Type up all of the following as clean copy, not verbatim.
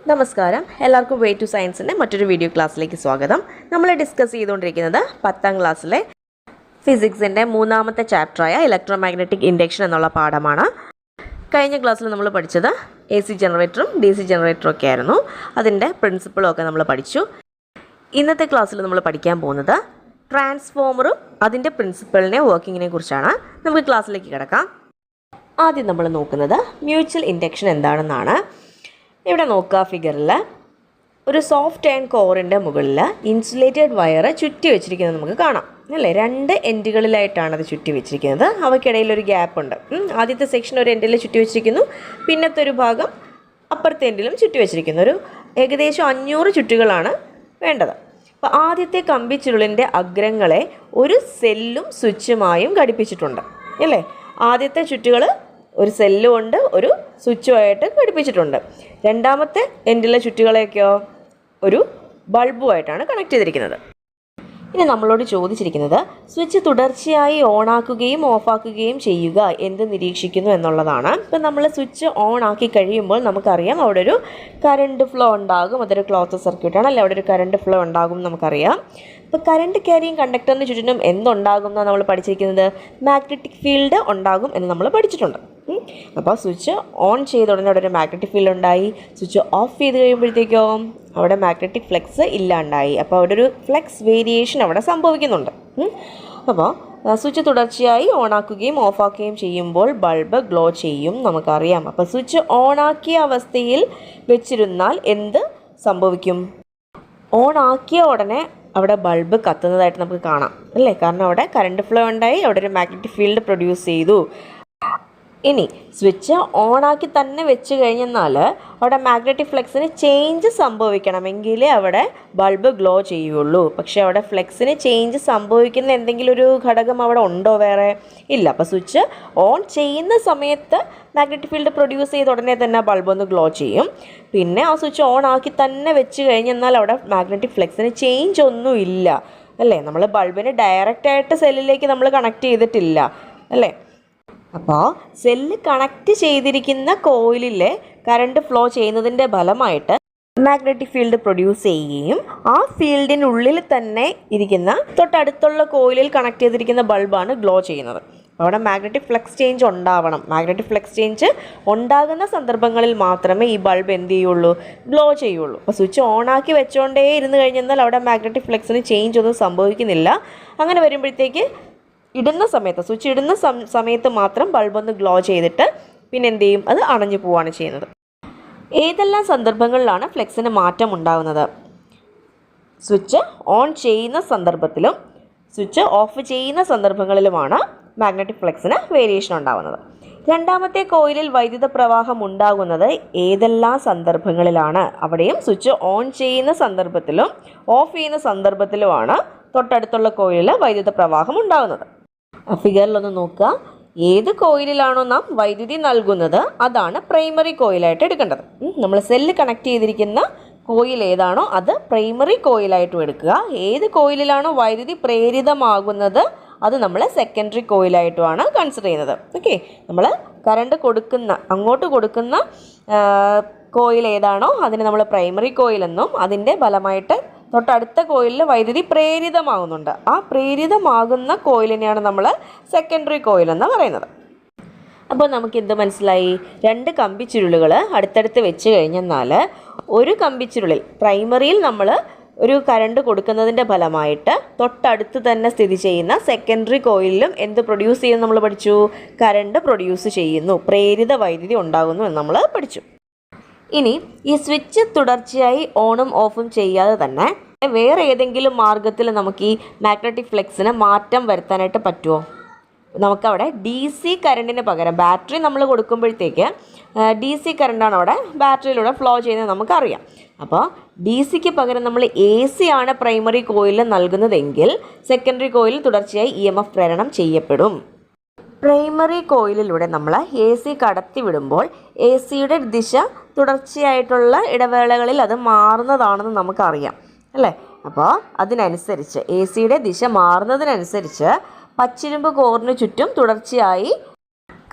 നമസ്കാരം, എല്ലാവർക്കും way to സയൻസിൻ്റെ മറ്റൊരു വീഡിയോ ക്ലാസ്സിലേക്ക് സ്വാഗതം. നമ്മൾ ഡിസ്കസ് ചെയ്തുകൊണ്ടിരിക്കുന്നത് 10ാം ക്ലാസ്സിലെ ഫിസിക്സിൻ്റെ 3ാമത്തെ ചാപ്റ്ററായ ഇലക്ട്രോ മാഗ്നറ്റിക് ഇൻഡക്ഷൻ എന്നുള്ള പാഠമാണ്. കഴിഞ്ഞ ക്ലാസ്സിൽ നമ്മൾ പഠിച്ചത് AC ജനറേറ്ററും DC ജനറേറ്ററും ഒക്കെ ആയിരുന്നു. അതിൻ്റെ പ്രിൻസിപ്പിളും ഒക്കെ നമ്മൾ പഠിച്ചു. ഇന്നത്തെ ക്ലാസ്സിൽ നമ്മൾ പഠിക്കാൻ പോകുന്നത് ട്രാൻസ്ഫോമറും അതിൻ്റെ പ്രിൻസിപ്പിളിനെ വർക്കിങ്ങിനെ കുറിച്ചാണ്. നമുക്ക് ക്ലാസ്സിലേക്ക് കിടക്കാം. ആദ്യം നമ്മൾ നോക്കുന്നത് മ്യൂച്വൽ ഇൻഡക്ഷൻ എന്താണെന്നാണ്. ഇവിടെ നോക്കുക, ഫിഗറിൽ ഒരു സോഫ്റ്റ് ആൻഡ് കോറിൻ്റെ മുകളിൽ ഇൻസുലേറ്റഡ് വയർ ചുറ്റി വെച്ചിരിക്കുന്നത് നമുക്ക് കാണാം അല്ലേ. 2 എൻഡുകളിലായിട്ടാണ് അത് ചുറ്റി വെച്ചിരിക്കുന്നത്. അവയ്ക്കിടയിൽ ഒരു ഗ്യാപ്പ് ഉണ്ട്. ആദ്യത്തെ സെക്ഷൻ ഒരു എൻഡിൽ ചുറ്റി വെച്ചിരിക്കുന്നു, പിന്നത്തെ ഒരു ഭാഗം അപ്പുറത്തെ എൻഡിലും ചുറ്റി വെച്ചിരിക്കുന്നു. ഒരു ഏകദേശം 500 ചുറ്റുകളാണ് വേണ്ടത്. അപ്പോൾ ആദ്യത്തെ കമ്പിച്ചുരുളിൻ്റെ അഗ്രങ്ങളെ ഒരു സെല്ലും സ്വിച്ചുമായും ഘടിപ്പിച്ചിട്ടുണ്ട് അല്ലേ. ആദ്യത്തെ ചുറ്റുകൾ ഒരു സെല്ലും ഉണ്ട്, ഒരു സ്വിച്ചുമായിട്ട് ഘടിപ്പിച്ചിട്ടുണ്ട്. രണ്ടാമത്തെ എൻഡിലെ ചുറ്റുകളെയൊക്കെയോ ഒരു ബൾബുമായിട്ടാണ് കണക്ട് ചെയ്തിരിക്കുന്നത്. ഇനി നമ്മളോട് ചോദിച്ചിരിക്കുന്നത് സ്വിച്ച് തുടർച്ചയായി ഓണാക്കുകയും ഓഫാക്കുകയും ചെയ്യുക എന്ത് നിരീക്ഷിക്കുന്നു എന്നുള്ളതാണ്. ഇപ്പം നമ്മൾ സ്വിച്ച് ഓൺ ആക്കി കഴിയുമ്പോൾ നമുക്കറിയാം അവിടെ ഒരു കറണ്ട് ഫ്ലോ ഉണ്ടാകും. അതൊരു ക്ലോസ്ഡ് സർക്യൂട്ടാണ് അല്ലേ, അവിടെ ഒരു കറണ്ട് ഫ്ലോ ഉണ്ടാകും നമുക്കറിയാം. ഇപ്പോൾ കറണ്ട് ക്യാരിയിങ് കണ്ടക്ടറിന് ചുറ്റിനും എന്തുണ്ടാകും എന്നാണ് നമ്മൾ പഠിച്ചിരിക്കുന്നത്? മാഗ്നറ്റിക് ഫീൽഡ് ഉണ്ടാകും എന്ന് നമ്മൾ പഠിച്ചിട്ടുണ്ട്. അപ്പോൾ സ്വിച്ച് ഓൺ ചെയ്ത ഉടനെ അവിടെ ഒരു മാഗ്നറ്റിക് ഫീൽഡ് ഉണ്ടായി. സ്വിച്ച് ഓഫ് ചെയ്ത് കഴിയുമ്പോഴത്തേക്കോ അവിടെ മാഗ്നറ്റിക് ഫ്ലക്സ് ഇല്ലാണ്ടായി. അപ്പോൾ അവിടെ ഒരു ഫ്ലക്സ് വേരിയേഷൻ അവിടെ സംഭവിക്കുന്നുണ്ട്. അപ്പോൾ സ്വിച്ച് തുടർച്ചയായി ഓണാക്കുകയും ഓഫാക്കുകയും ചെയ്യുമ്പോൾ ബൾബ് ഗ്ലോ ചെയ്യും നമുക്കറിയാം. അപ്പോൾ സ്വിച്ച് ഓണാക്കിയ അവസ്ഥയിൽ വെച്ചിരുന്നാൽ എന്ത് സംഭവിക്കും? ഓണാക്കിയ ഉടനെ അവിടെ ബൾബ് കത്തുന്നതായിട്ട് നമുക്ക് കാണാം അല്ലേ. കാരണം അവിടെ കറണ്ട് ഫ്ലോ ഉണ്ടായി, അവിടെ ഒരു മാഗ്നറ്റിക് ഫീൽഡ് പ്രൊഡ്യൂസ് ചെയ്തു. ഇനി സ്വിച്ച് ഓണാക്കി തന്നെ വെച്ച് കഴിഞ്ഞെന്നാൽ അവിടെ മാഗ്നറ്റിക് ഫ്ലക്സിന് ചേഞ്ച് സംഭവിക്കണമെങ്കിലേ അവിടെ ബൾബ് ഗ്ലോ ചെയ്യുള്ളൂ. പക്ഷേ അവിടെ ഫ്ലക്സിന് ചേഞ്ച് സംഭവിക്കുന്ന എന്തെങ്കിലും ഒരു ഘടകം അവിടെ ഉണ്ടോ? വേറെ ഇല്ല. അപ്പോൾ സ്വിച്ച് ഓൺ ചെയ്യുന്ന സമയത്ത് മാഗ്നറ്റിക് ഫീൽഡ് പ്രൊഡ്യൂസ് ചെയ്ത ഉടനെ തന്നെ ബൾബ് ഒന്ന് ഗ്ലോ ചെയ്യും. പിന്നെ ആ സ്വിച്ച് ഓൺ ആക്കി തന്നെ വെച്ച് കഴിഞ്ഞെന്നാൽ അവിടെ മാഗ്നറ്റിക് ഫ്ലക്സിന് ചേഞ്ച് ഒന്നും ഇല്ല അല്ലേ. നമ്മൾ ബൾബിന് ഡയറക്റ്റായിട്ട് സെല്ലിലേക്ക് നമ്മൾ കണക്ട് ചെയ്തിട്ടില്ല അല്ലേ. അപ്പോൾ സെല്ല് കണക്ട് ചെയ്തിരിക്കുന്ന കോയിലിലെ കറണ്ട് ഫ്ലോ ചെയ്യുന്നതിൻ്റെ ഫലമായിട്ട് മാഗ്നറ്റിക് ഫീൽഡ് പ്രൊഡ്യൂസ് ചെയ്യുകയും ആ ഫീൽഡിനുള്ളിൽ തന്നെ ഇരിക്കുന്ന തൊട്ടടുത്തുള്ള കോയിലിൽ കണക്ട് ചെയ്തിരിക്കുന്ന ബൾബാണ് ഗ്ലോ ചെയ്യുന്നത്. അവിടെ മാഗ്നറ്റിക് ഫ്ലക്സ് ചേഞ്ച് ഉണ്ടാവണം. മാഗ്നറ്റിക് ഫ്ലക്സ് ചേഞ്ച് ഉണ്ടാകുന്ന സന്ദർഭങ്ങളിൽ മാത്രമേ ഈ ബൾബ് എന്ത് ചെയ്യുള്ളൂ? ഗ്ലോ ചെയ്യുള്ളൂ. അപ്പോൾ സ്വിച്ച് ഓണാക്കി വെച്ചുകൊണ്ടേ ഇരുന്ന് കഴിഞ്ഞാൽ അവിടെ മാഗ്നറ്റിക് ഫ്ലക്സിന് ചേഞ്ച് ഒന്നും സംഭവിക്കുന്നില്ല. അങ്ങനെ വരുമ്പോഴത്തേക്ക് സ്വിച്ച് ഇടുന്ന സമയത്ത് മാത്രം ബൾബൊന്ന് ഗ്ലോ ചെയ്തിട്ട് പിന്നെ എന്ത് ചെയ്യും? അത് അണഞ്ഞു പോവുകയാണ് ചെയ്യുന്നത്. ഏതെല്ലാം സന്ദർഭങ്ങളിലാണ് ഫ്ലക്സിന് മാറ്റം ഉണ്ടാകുന്നത്? സ്വിച്ച് ഓൺ ചെയ്യുന്ന സന്ദർഭത്തിലും സ്വിച്ച് ഓഫ് ചെയ്യുന്ന സന്ദർഭങ്ങളിലുമാണ് മാഗ്നറ്റിക് ഫ്ലക്സിന് വേരിയേഷൻ ഉണ്ടാകുന്നത്. രണ്ടാമത്തെ കോയിലിൽ വൈദ്യുത പ്രവാഹം ഉണ്ടാകുന്നത് ഏതെല്ലാം സന്ദർഭങ്ങളിലാണ്? അവിടെയും സ്വിച്ച് ഓൺ ചെയ്യുന്ന സന്ദർഭത്തിലും ഓഫ് ചെയ്യുന്ന സന്ദർഭത്തിലുമാണ് തൊട്ടടുത്തുള്ള കോയിലിൽ വൈദ്യുത പ്രവാഹം ഉണ്ടാകുന്നത്. ഫിഗറിലൊന്ന് നോക്കുക. ഏത് കോയിലിലാണോ നാം വൈദ്യുതി നൽകുന്നത് അതാണ് പ്രൈമറി കോയിലായിട്ട് എടുക്കേണ്ടത്. നമ്മൾ സെല്ല് കണക്ട് ചെയ്തിരിക്കുന്ന കോയിൽ ഏതാണോ അത് പ്രൈമറി കോയിലായിട്ടും എടുക്കുക. ഏത് കോയിലിലാണോ വൈദ്യുതി പ്രേരിതമാകുന്നത് അത് നമ്മൾ സെക്കൻഡറി കോയിലായിട്ടുമാണ് കൺസിഡർ ചെയ്യുന്നത്. ഓക്കെ, നമ്മൾ കറണ്ട് അങ്ങോട്ട് കൊടുക്കുന്ന കോയിൽ ഏതാണോ അതിനെ നമ്മൾ പ്രൈമറി കോയിലെന്നും അതിൻ്റെ ഫലമായിട്ട് തൊട്ടടുത്ത കോയിലിൽ വൈദ്യുതി പ്രേരിതമാകുന്നുണ്ട്, ആ പ്രേരിതമാകുന്ന കോയിലിനെയാണ് നമ്മൾ സെക്കൻഡറി കോയിൽ എന്ന് പറയുന്നത്. അപ്പോൾ നമുക്ക് എന്ത് മനസ്സിലായി? 2 കമ്പിച്ചുരുളുകൾ അടുത്തടുത്ത് വെച്ച് കഴിഞ്ഞെന്നാൽ ഒരു കമ്പിച്ചുരുളിൽ പ്രൈമറിയിൽ നമ്മൾ ഒരു കറണ്ട് കൊടുക്കുന്നതിൻ്റെ ഫലമായിട്ട് തൊട്ടടുത്ത് തന്നെ സ്ഥിതി ചെയ്യുന്ന സെക്കൻഡറി കോയിലിലും എന്ത് പ്രൊഡ്യൂസ് ചെയ്യുന്നു നമ്മൾ പഠിച്ചു? കറണ്ട് പ്രൊഡ്യൂസ് ചെയ്യുന്നു, പ്രേരിത വൈദ്യുതി ഉണ്ടാകുന്നു എന്ന് നമ്മൾ പഠിച്ചു. ഇനി ഈ സ്വിച്ച് തുടർച്ചയായി ഓണും ഓഫും ചെയ്യാതെ തന്നെ വേറെ ഏതെങ്കിലും മാർഗത്തിൽ നമുക്ക് ഈ മാഗ്നറ്റിക് ഫ്ലക്സിന് മാറ്റം വരുത്താനായിട്ട് പറ്റുമോ? നമുക്കവിടെ DC കറണ്ടിന് പകരം ബാറ്ററി നമ്മൾ കൊടുക്കുമ്പോഴത്തേക്ക് DC കറണ്ടാണ് അവിടെ ബാറ്ററിയിലൂടെ ഫ്ലോ ചെയ്യുന്നത് നമുക്കറിയാം. അപ്പോൾ DCക്ക് പകരം നമ്മൾ AC ആണ് പ്രൈമറി കോയിലിൽ നൽകുന്നതെങ്കിൽ സെക്കൻഡറി കോയിലിൽ തുടർച്ചയായി EMF പ്രേരണം ചെയ്യപ്പെടും. പ്രൈമറി കോയിലിലൂടെ നമ്മൾ AC കടത്തി വിടുമ്പോൾ ACയുടെ ദിശ തുടർച്ചയായിട്ടുള്ള ഇടവേളകളിൽ അത് മാറുന്നതാണെന്ന് നമുക്കറിയാം അല്ലേ. അപ്പോൾ അതിനനുസരിച്ച് ACയുടെ ദിശ മാറുന്നതിനനുസരിച്ച് പച്ചിരുമ്പ് കോറിന് ചുറ്റും തുടർച്ചയായി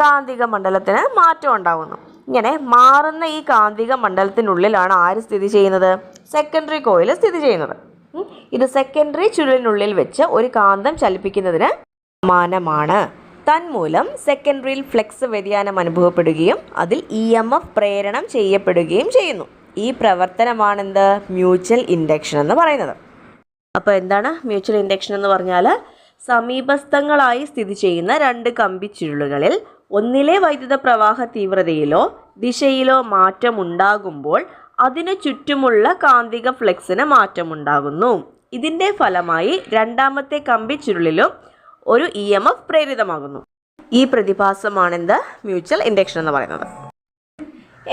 കാന്തിക മണ്ഡലത്തിന് മാറ്റം ഉണ്ടാകുന്നു. ഇങ്ങനെ മാറുന്ന ഈ കാന്തിക മണ്ഡലത്തിനുള്ളിലാണ് ആര് സ്ഥിതി ചെയ്യുന്നത്? സെക്കൻഡറി കോയിൽ സ്ഥിതി ചെയ്യുന്നത്. ഇത് സെക്കൻഡറി ചുരുളിനുള്ളിൽ വെച്ച് ഒരു കാന്തം ചലിപ്പിക്കുന്നതിന് സമാനമാണ്. തന്മൂലം സെക്കൻഡറിയിൽ ഫ്ലക്സ് വ്യതിയാനം അനുഭവപ്പെടുകയും അതിൽ EMF പ്രേരണം ചെയ്യപ്പെടുകയും ചെയ്യുന്നു. ഈ പ്രവർത്തനമാണെന്ത്? മ്യൂച്വൽ ഇൻഡക്ഷൻ എന്ന് പറയുന്നത്. അപ്പോൾ എന്താണ് മ്യൂച്വൽ ഇൻഡക്ഷൻ എന്ന് പറഞ്ഞാൽ? സമീപസ്ഥങ്ങളായി സ്ഥിതി ചെയ്യുന്ന രണ്ട് കമ്പിച്ചുരുളുകളിൽ ഒന്നിലെ വൈദ്യുത പ്രവാഹ തീവ്രതയിലോ ദിശയിലോ മാറ്റമുണ്ടാകുമ്പോൾ അതിനു ചുറ്റുമുള്ള കാന്തിക ഫ്ലക്സിന് മാറ്റമുണ്ടാകുന്നു. ഇതിൻ്റെ ഫലമായി രണ്ടാമത്തെ കമ്പിച്ചുരുളിലും ഒരു EMF പ്രേരിതമാകുന്നു. ഈ പ്രതിഭാസമാണെന്ത്? മ്യൂച്വൽ ഇൻഡക്ഷൻ എന്ന് പറയുന്നത്.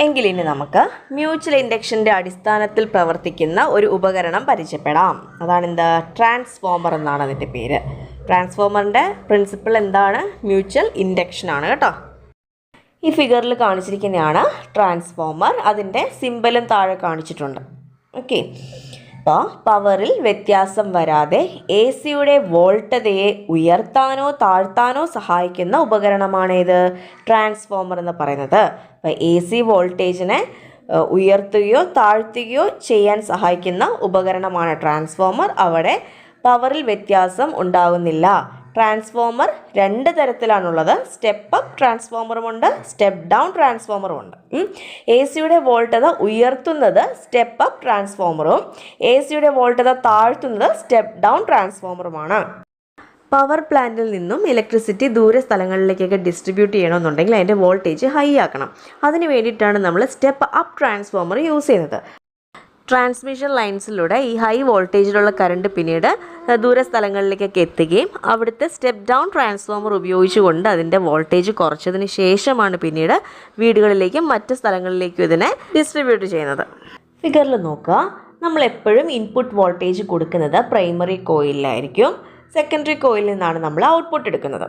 എങ്കിലിനി നമുക്ക് മ്യൂച്വൽ ഇൻഡക്ഷൻ്റെ അടിസ്ഥാനത്തിൽ പ്രവർത്തിക്കുന്ന ഒരു ഉപകരണം പരിചയപ്പെടാം. അതാണെന്ത്? ട്രാൻസ്ഫോമർ എന്നാണ് അതിൻ്റെ പേര്. ട്രാൻസ്ഫോമറിൻ്റെ പ്രിൻസിപ്പിൾ എന്താണ്? മ്യൂച്വൽ ഇൻഡക്ഷൻ ആണ് കേട്ടോ. ഈ ഫിഗറിൽ കാണിച്ചിരിക്കുന്നതാണ് ട്രാൻസ്ഫോമർ. അതിൻ്റെ സിമ്പലും താഴെ കാണിച്ചിട്ടുണ്ട്. ഓക്കെ. അപ്പോൾ പവറിൽ വ്യത്യാസം വരാതെ AC-യുടെ വോൾട്ടതയെ ഉയർത്താനോ താഴ്ത്താനോ സഹായിക്കുന്ന ഉപകരണമാണ് ഇത് ട്രാൻസ്ഫോമർ എന്ന് പറയുന്നത്. അപ്പോൾ AC വോൾട്ടേജിനെ ഉയർത്തുകയോ താഴ്ത്തുകയോ ചെയ്യാൻ സഹായിക്കുന്ന ഉപകരണമാണ് ട്രാൻസ്ഫോമർ. അവിടെ പവറിൽ വ്യത്യാസം ഉണ്ടാകുന്നില്ല. ട്രാൻസ്ഫോമർ രണ്ട് തരത്തിലാണുള്ളത്. സ്റ്റെപ്പ് അപ്പ് ട്രാൻസ്ഫോമറുമുണ്ട്, സ്റ്റെപ്പ് ഡൗൺ ട്രാൻസ്ഫോമറുമുണ്ട്. AC-യുടെ വോൾട്ടത ഉയർത്തുന്നത് സ്റ്റെപ്പ് അപ്പ് ട്രാൻസ്ഫോമറും AC-യുടെ വോൾട്ടത താഴ്ത്തുന്നത് സ്റ്റെപ്പ് ഡൗൺ ട്രാൻസ്ഫോമറുമാണ്. പവർ പ്ലാന്റിൽ നിന്നും ഇലക്ട്രിസിറ്റി ദൂര സ്ഥലങ്ങളിലേക്കൊക്കെ ഡിസ്ട്രിബ്യൂട്ട് ചെയ്യണമെന്നുണ്ടെങ്കിൽ അതിൻ്റെ വോൾട്ടേജ് ഹൈ ആക്കണം. അതിന് വേണ്ടിയിട്ടാണ് നമ്മൾ സ്റ്റെപ്പ് അപ്പ് ട്രാൻസ്ഫോമർ യൂസ് ചെയ്യുന്നത്. ട്രാൻസ്മിഷൻ ലൈൻസിലൂടെ ഈ ഹൈ വോൾട്ടേജിലുള്ള കറണ്ട് പിന്നീട് ദൂര സ്ഥലങ്ങളിലേക്കൊക്കെ എത്തുകയും അവിടുത്തെ സ്റ്റെപ്പ് ഡൗൺ ട്രാൻസ്ഫോമർ ഉപയോഗിച്ചുകൊണ്ട് അതിൻ്റെ വോൾട്ടേജ് കുറച്ചതിന് ശേഷമാണ് പിന്നീട് വീടുകളിലേക്കും മറ്റ് സ്ഥലങ്ങളിലേക്കും ഇതിനെ ഡിസ്ട്രിബ്യൂട്ട് ചെയ്യുന്നത്. ഫിഗറിൽ നോക്കുക, നമ്മൾ എപ്പോഴും ഇൻപുട്ട് വോൾട്ടേജ് കൊടുക്കുന്നത് പ്രൈമറി കോയിലായിരിക്കും. സെക്കൻഡറി കോയിലിൽ നിന്നാണ് നമ്മൾ ഔട്ട്പുട്ട് എടുക്കുന്നത്.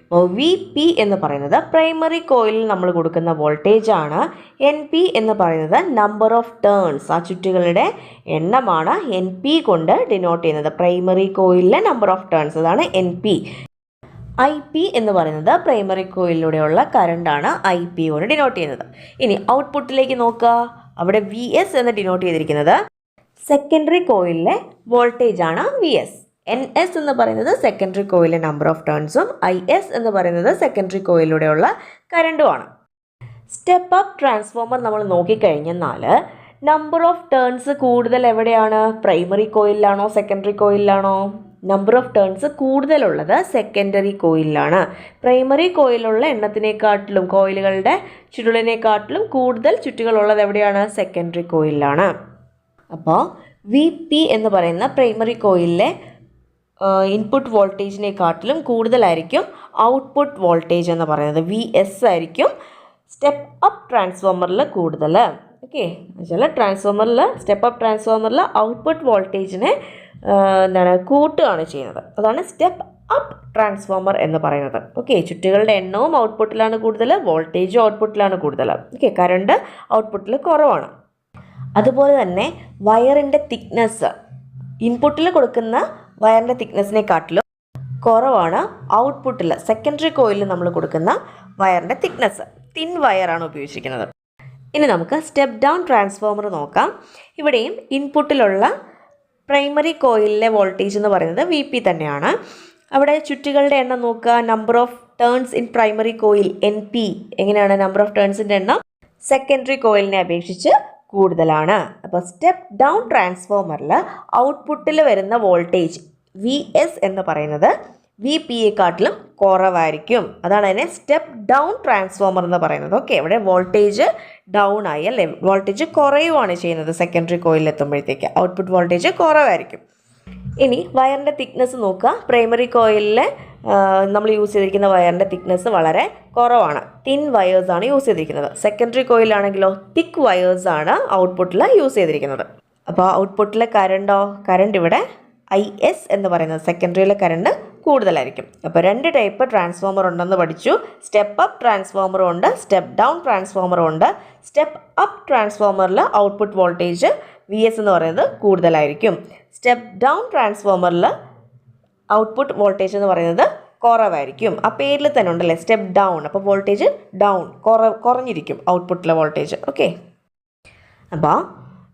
അപ്പോൾ VP എന്ന് പറയുന്നത് പ്രൈമറി കോയിലിൽ നമ്മൾ കൊടുക്കുന്ന വോൾട്ടേജ് ആണ്. NP എന്ന് പറയുന്നത് നമ്പർ ഓഫ് ടേൺസ്, ആ ചുറ്റുകളുടെ എണ്ണമാണ് NP കൊണ്ട് ഡിനോട്ട് ചെയ്യുന്നത്. പ്രൈമറി കോയിലിലെ നമ്പർ ഓഫ് ടേൺസ്, അതാണ് NP. IP എന്ന് പറയുന്നത് പ്രൈമറി കോയിലിലൂടെയുള്ള കറണ്ടാണ് IP കൊണ്ട് ഡിനോട്ട് ചെയ്യുന്നത്. ഇനി ഔട്ട്പുട്ടിലേക്ക് നോക്കുക, അവിടെ VS എന്ന് ഡിനോട്ട് ചെയ്തിരിക്കുന്നത് സെക്കൻഡറി കോയിലിലെ വോൾട്ടേജ് ആണ് VS. NS എന്ന് പറയുന്നത് സെക്കൻഡറി കോയിലിലെ നമ്പർ ഓഫ് ടേൺസും IS എന്ന് പറയുന്നത് സെക്കൻഡറി കോയിലൂടെയുള്ള കറണ്ടുമാണ്. സ്റ്റെപ്പ് അപ്പ് ട്രാൻസ്ഫോമർ നമ്മൾ നോക്കിക്കഴിഞ്ഞാൽ നമ്പർ ഓഫ് ടേൺസ് കൂടുതൽ എവിടെയാണ്? പ്രൈമറി കോയിലാണോ സെക്കൻഡറി കോയിലാണോ? നമ്പർ ഓഫ് ടേൺസ് കൂടുതലുള്ളത് സെക്കൻഡറി കോയിലാണ്. പ്രൈമറി കോയിലുള്ള എണ്ണത്തിനെക്കാട്ടിലും കോയിലുകളുടെ ചുരുളിനെക്കാട്ടിലും കൂടുതൽ ചുറ്റുകളുള്ളത് എവിടെയാണ്? സെക്കൻഡറി കോയിലാണ്. അപ്പോൾ VP എന്ന് പറയുന്ന പ്രൈമറി കോയിലിലെ ഇൻപുട്ട് വോൾട്ടേജിനെക്കാട്ടിലും കൂടുതലായിരിക്കും ഔട്ട്പുട്ട് വോൾട്ടേജ് എന്ന് പറയുന്നത്. VS ആയിരിക്കും സ്റ്റെപ്പ് അപ്പ് ട്രാൻസ്ഫോമറിൽ കൂടുതൽ. ഓക്കെ, എന്നുവെച്ചാൽ ട്രാൻസ്ഫോമറിൽ സ്റ്റെപ്പ് അപ്പ് ട്രാൻസ്ഫോമറിൽ ഔട്ട്പുട്ട് വോൾട്ടേജിനെ കൂട്ടുകയാണ് ചെയ്യുന്നത്. അതാണ് സ്റ്റെപ്പ് അപ്പ് ട്രാൻസ്ഫോമർ എന്ന് പറയുന്നത്. ഓക്കെ, ചുറ്റുകളുടെ എണ്ണവും ഔട്ട്പുട്ടിലാണ് കൂടുതൽ, വോൾട്ടേജും ഔട്ട്പുട്ടിലാണ് കൂടുതൽ. ഓക്കെ, കറണ്ട് ഔട്ട്പുട്ടിൽ കുറവാണ്. അതുപോലെ തന്നെ വയറിൻ്റെ തിക്നെസ് ഇൻപുട്ടിൽ കൊടുക്കുന്ന വയറിൻ്റെ തിക്നെസ്സിനെക്കാട്ടിലും കുറവാണ് ഔട്ട്പുട്ടിൽ സെക്കൻഡറി കോയിലിൽ നമ്മൾ കൊടുക്കുന്ന വയറിൻ്റെ തിക്നെസ്. തിൻ വയറാണ് ഉപയോഗിച്ചിരിക്കുന്നത്. ഇനി നമുക്ക് സ്റ്റെപ്പ് ഡൗൺ ട്രാൻസ്ഫോമർ നോക്കാം. ഇവിടെയും ഇൻപുട്ടിലുള്ള പ്രൈമറി കോയിലിലെ വോൾട്ടേജ് എന്ന് പറയുന്നത് VP തന്നെയാണ്. അവിടെ ചുറ്റുകളുടെ എണ്ണം നോക്കുക, number of turns in primary coil NP. എങ്ങനെയാണ് നമ്പർ ഓഫ് ടേൺസിൻ്റെ എണ്ണം? സെക്കൻഡറി കോയിലിനെ അപേക്ഷിച്ച് കൂടുതലാണ്. അപ്പോൾ സ്റ്റെപ്പ് ഡൗൺ ട്രാൻസ്ഫോമറിൽ ഔട്ട്പുട്ടിൽ വരുന്ന വോൾട്ടേജ് VS എന്ന് പറയുന്നത് VPയെക്കാട്ടിലും കുറവായിരിക്കും. അതാണ് അതിനെ സ്റ്റെപ്പ് ഡൗൺ ട്രാൻസ്ഫോമർ എന്ന് പറയുന്നത്. ഓക്കെ, ഇവിടെ വോൾട്ടേജ് ഡൗൺ ആയി അല്ലേ, വോൾട്ടേജ് കുറയുവാണ് ചെയ്യുന്നത്. സെക്കൻഡറി കോയിലിൽ എത്തുമ്പോഴത്തേക്ക് ഔട്ട്പുട്ട് വോൾട്ടേജ് കുറവായിരിക്കും. ഇനി വയറിൻ്റെ തിക്നെസ് നോക്കുക. പ്രൈമറി കോയിലിൽ നമ്മൾ യൂസ് ചെയ്തിരിക്കുന്ന വയറിൻ്റെ തിക്നെസ് വളരെ കുറവാണ്. തിൻ വയേഴ്സാണ് യൂസ് ചെയ്തിരിക്കുന്നത്. സെക്കൻഡറി കോയിലാണെങ്കിലോ തിക്ക് വയേഴ്സാണ് ഔട്ട്പുട്ടിൽ യൂസ് ചെയ്തിരിക്കുന്നത്. അപ്പോൾ ഔട്ട്പുട്ടിലെ കറണ്ട് ഇവിടെ IS എന്ന് പറയുന്നത് സെക്കൻഡറിയിലെ കറണ്ട് കൂടുതലായിരിക്കും. അപ്പോൾ രണ്ട് ടൈപ്പ് ട്രാൻസ്ഫോമർ ഉണ്ടെന്ന് പഠിച്ചു. സ്റ്റെപ്പ് അപ്പ് ട്രാൻസ്ഫോമറും ഉണ്ട്, സ്റ്റെപ്പ് ഡൗൺ ട്രാൻസ്ഫോമറും ഉണ്ട്. സ്റ്റെപ്പ് അപ്പ് ട്രാൻസ്ഫോമറിൽ ഔട്ട്പുട്ട് വോൾട്ടേജ് VS എന്ന് പറയുന്നത് കൂടുതലായിരിക്കും. സ്റ്റെപ്പ് ഡൗൺ ട്രാൻസ്ഫോമറിൽ ഔട്ട്പുട്ട് വോൾട്ടേജ് എന്ന് പറയുന്നത് കുറവായിരിക്കും. ആ പേരിൽ തന്നെ ഉണ്ടല്ലേ സ്റ്റെപ്പ് ഡൗൺ. അപ്പോൾ വോൾട്ടേജ് ഡൗൺ, കുറഞ്ഞിരിക്കും ഔട്ട്പുട്ടിലെ വോൾട്ടേജ്. ഓക്കെ, അപ്പോൾ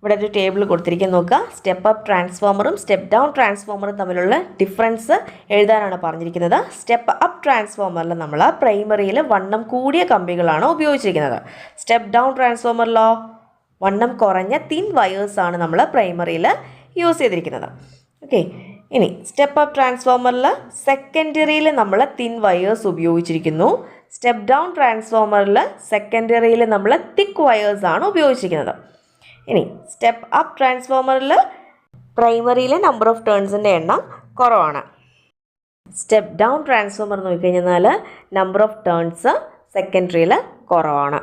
ഇവിടെ ഒരു ടേബിൾ കൊടുത്തിരിക്കാൻ നോക്കുക. സ്റ്റെപ്പ് അപ്പ് ട്രാൻസ്ഫോമറും സ്റ്റെപ്പ് ഡൗൺ ട്രാൻസ്ഫോമറും തമ്മിലുള്ള ഡിഫറൻസ് എഴുതാനാണ് പറഞ്ഞിരിക്കുന്നത്. സ്റ്റെപ്പ് അപ്പ് ട്രാൻസ്ഫോമറിൽ നമ്മൾ പ്രൈമറിയിൽ വണ്ണം കൂടിയ കമ്പികളാണ് ഉപയോഗിച്ചിരിക്കുന്നത്. സ്റ്റെപ്പ് ഡൗൺ ട്രാൻസ്ഫോമറിലോ വണ്ണം കുറഞ്ഞ തിൻ വയേഴ്സാണ് നമ്മൾ പ്രൈമറിയിൽ യൂസ് ചെയ്തിരിക്കുന്നത്. ഓക്കെ, ഇനി സ്റ്റെപ്പ് അപ്പ് ട്രാൻസ്ഫോമറിൽ സെക്കൻഡറിയിൽ നമ്മൾ തിൻ വയേഴ്സ് ഉപയോഗിച്ചിരിക്കുന്നു. സ്റ്റെപ്പ് ഡൗൺ ട്രാൻസ്ഫോമറിൽ സെക്കൻഡറിയിൽ നമ്മൾ തിക്ക് വയേഴ്സാണ് ഉപയോഗിച്ചിരിക്കുന്നത്. ഇനി സ്റ്റെപ്പ് അപ്പ് ട്രാൻസ്ഫോമറിൽ പ്രൈമറിയിലെ നമ്പർ ഓഫ് ടേൺസിൻ്റെ എണ്ണം കുറവാണ്. സ്റ്റെപ്പ് ഡൗൺ ട്രാൻസ്ഫോമർ നോക്കിക്കഴിഞ്ഞാൽ നമ്പർ ഓഫ് ടേൺസ് സെക്കൻഡറിയിൽ കുറവാണ്.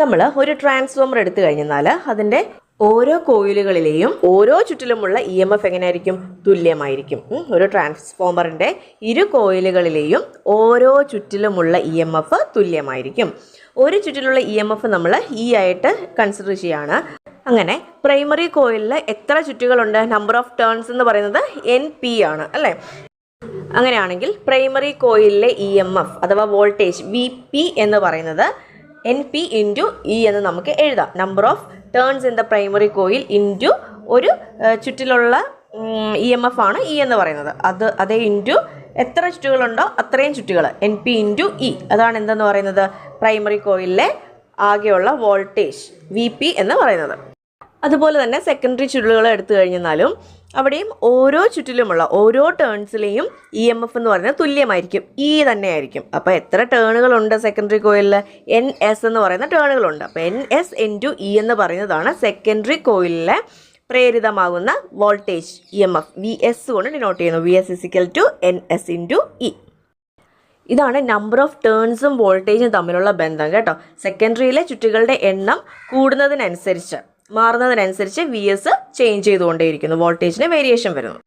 നമ്മൾ ഒരു ട്രാൻസ്ഫോമർ എടുത്തു കഴിഞ്ഞാൽ അതിൻ്റെ ഓരോ കോയിലുകളിലെയും ഓരോ ചുറ്റിലുമുള്ള EMF എങ്ങനെയായിരിക്കും? തുല്യമായിരിക്കും. ഒരു ട്രാൻസ്ഫോമറിൻ്റെ ഇരു കോയിലുകളിലെയും ഓരോ ചുറ്റിലുമുള്ള EMF തുല്യമായിരിക്കും. ഒരു ചുറ്റിലുള്ള EMF നമ്മൾ E ആയിട്ട് കൺസിഡർ ചെയ്യുകയാണ്. അങ്ങനെ പ്രൈമറി കോയിലിൽ എത്ര ചുറ്റുകളുണ്ട്? നമ്പർ ഓഫ് ടേൺസ് എന്ന് പറയുന്നത് NP ആണ് അല്ലേ? അങ്ങനെയാണെങ്കിൽ പ്രൈമറി കോയിലിലെ EMF അഥവാ വോൾട്ടേജ് VP എന്ന് പറയുന്നത് NP ഇൻറ്റു E എന്ന് നമുക്ക് എഴുതാം. Number of turns in the primary coil into ഒരു ചുറ്റിലുള്ള EMF ആണ് E എന്ന് പറയുന്നത്. അതേ ഇൻറ്റു എത്ര ചുറ്റുകളുണ്ടോ അത്രയും ചുറ്റുകൾ NP ഇൻറ്റു E. അതാണ് എന്തെന്ന് പറയുന്നത്? പ്രൈമറി കോയിലിലെ ആകെയുള്ള വോൾട്ടേജ് VP എന്ന് പറയുന്നത്. അതുപോലെ തന്നെ സെക്കൻഡറി ചുരുളുകൾ എടുത്തു കഴിഞ്ഞാലും അവിടെയും ഓരോ ചുറ്റിലുമുള്ള ഓരോ ടേൺസിലെയും EMF എന്ന് പറയുന്നത് തുല്യമായിരിക്കും, E തന്നെയായിരിക്കും. അപ്പോൾ എത്ര ടേണുകളുണ്ട് സെക്കൻഡറി കോയിലിൽ? NS എന്ന് പറയുന്ന ടേണുകളുണ്ട്. അപ്പോൾ NS ഇൻറ്റു E എന്ന് പറയുന്നതാണ് സെക്കൻഡറി കോയിലിലെ പ്രേരിതമാകുന്ന വോൾട്ടേജ് EMF. VS കൊണ്ട് ഡിനോട്ട് ചെയ്യുന്നു. VS is equal to NS into E. ഇതാണ് നമ്പർ ഓഫ് ടേൺസും വോൾട്ടേജും തമ്മിലുള്ള ബന്ധം കേട്ടോ. സെക്കൻഡറിയിലെ ചുറ്റുകളുടെ എണ്ണം മാറുന്നതിനനുസരിച്ച് VS ചേഞ്ച് ചെയ്തുകൊണ്ടേയിരിക്കുന്നു, വോൾട്ടേജിന് വേരിയേഷൻ വരുന്നു.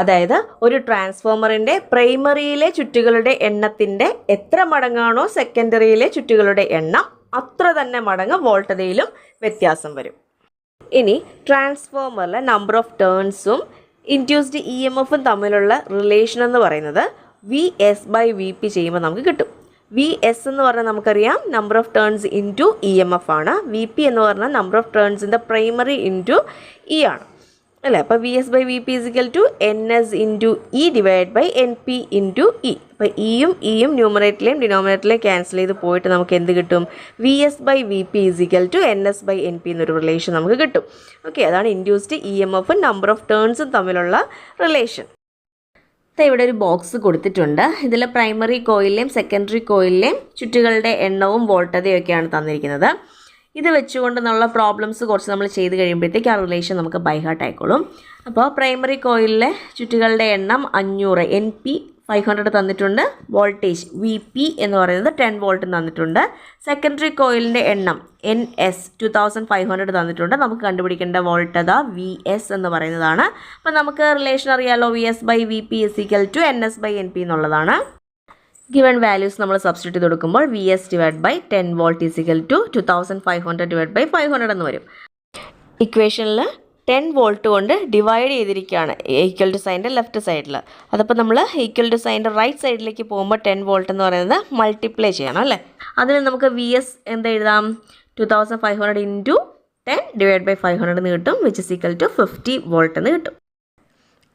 അതായത് ഒരു ട്രാൻസ്ഫോമറിൻ്റെ പ്രൈമറിയിലെ ചുറ്റുകളുടെ എണ്ണത്തിൻ്റെ എത്ര മടങ്ങാണോ സെക്കൻഡറിയിലെ ചുറ്റുകളുടെ എണ്ണം അത്ര തന്നെ മടങ്ങ് വോൾട്ടതയിലും വ്യത്യാസം വരും. ഇനി ട്രാൻസ്ഫോമറിലെ നമ്പർ ഓഫ് ടേൺസും ഇൻഡ്യൂസ്ഡ് EMFും തമ്മിലുള്ള റിലേഷൻ എന്ന് പറയുന്നത് VS/VP ചെയ്യുമ്പോൾ നമുക്ക് കിട്ടും. VS എന്ന് പറഞ്ഞാൽ നമുക്കറിയാം number of turns into EMF ആണ്. VP എന്ന് പറഞ്ഞാൽ number of turns in the primary into E ആണ് അല്ലേ? അപ്പോൾ VS/VP is equal to NS into E divide by NP into E. അപ്പോൾ ഇയും ന്യൂമറേറ്ററിലെയും ഡിനോമിനേറ്ററിലെയും ക്യാൻസൽ ചെയ്ത് പോയിട്ട് നമുക്ക് എന്ത് കിട്ടും? VS/VP ഇസിക്കൽ ടു NS/NP എന്നൊരു റിലേഷൻ നമുക്ക് കിട്ടും. ഓക്കെ, അതാണ് ഇൻഡ്യൂസ്ഡ് EMFും നമ്പർ ഓഫ് ടേൺസും തമ്മിലുള്ള റിലേഷൻ. ഇവിടെ ഒരു ബോക്സ് കൊടുത്തിട്ടുണ്ട്. ഇതിൽ പ്രൈമറി കോയിലിലെയും സെക്കൻഡറി കോയിലിലെയും ചുറ്റുകളുടെ എണ്ണവും വോൾട്ടതയും ഒക്കെയാണ് തന്നിരിക്കുന്നത്. ഇത് വെച്ചുകൊണ്ട് നമ്മൾ പ്രോബ്ലംസ് കുറച്ച് നമ്മൾ ചെയ്ത് കഴിയുമ്പോഴത്തേക്ക് ആ റിലേഷൻ നമുക്ക് ബൈ ഹാർട്ട് ആയിക്കോളും. അപ്പോൾ പ്രൈമറി കോയിലിലെ ചുറ്റുകളുടെ എണ്ണം 500, NP 500 തന്നിട്ടുണ്ട്. വോൾട്ടേജ് VP എന്ന് പറയുന്നത് 10 വോൾട്ട് തന്നിട്ടുണ്ട്. സെക്കൻഡറി കോയിലിൻ്റെ എണ്ണം NS 2500 തന്നിട്ടുണ്ട്. നമുക്ക് കണ്ടുപിടിക്കേണ്ട വോൾട്ടത VS എന്ന് പറയുന്നതാണ്. അപ്പോൾ നമുക്ക് റിലേഷൻ അറിയാലോ, VS/VP ഇസിക്കൽ ടു NS/NP എന്നുള്ളതാണ്. ഗിവൺ വാല്യൂസ് നമ്മൾ സബ്സ്റ്റിറ്റ്യൂട്ട് ചെയ്ത് കൊടുക്കുമ്പോൾ VS divide by 10 volt is equal to 2500 divide by 500 എന്ന് വരും. ഇക്വേഷനിൽ 10 വോൾട്ട് കൊണ്ട് ഡിവൈഡ് ചെയ്തിരിക്കുകയാണ് ഈക്വൽ ടു സൈൻ്റെ ലെഫ്റ്റ് സൈഡിൽ. അതപ്പോൾ നമ്മൾ ഈക്വൽ ടു സൈൻ്റെ റൈറ്റ് സൈഡിലേക്ക് പോകുമ്പോൾ 10 വോൾട്ട് എന്ന് പറയുന്നത് മൾട്ടിപ്ലൈ ചെയ്യണം അല്ലേ? അതിന് നമുക്ക് VS എന്ത് എഴുതാം? 2500 ഇൻറ്റു 10 ഡിവൈഡ് ബൈ 500 എന്ന് കിട്ടും, which is equal to 50 volt എന്ന് കിട്ടും.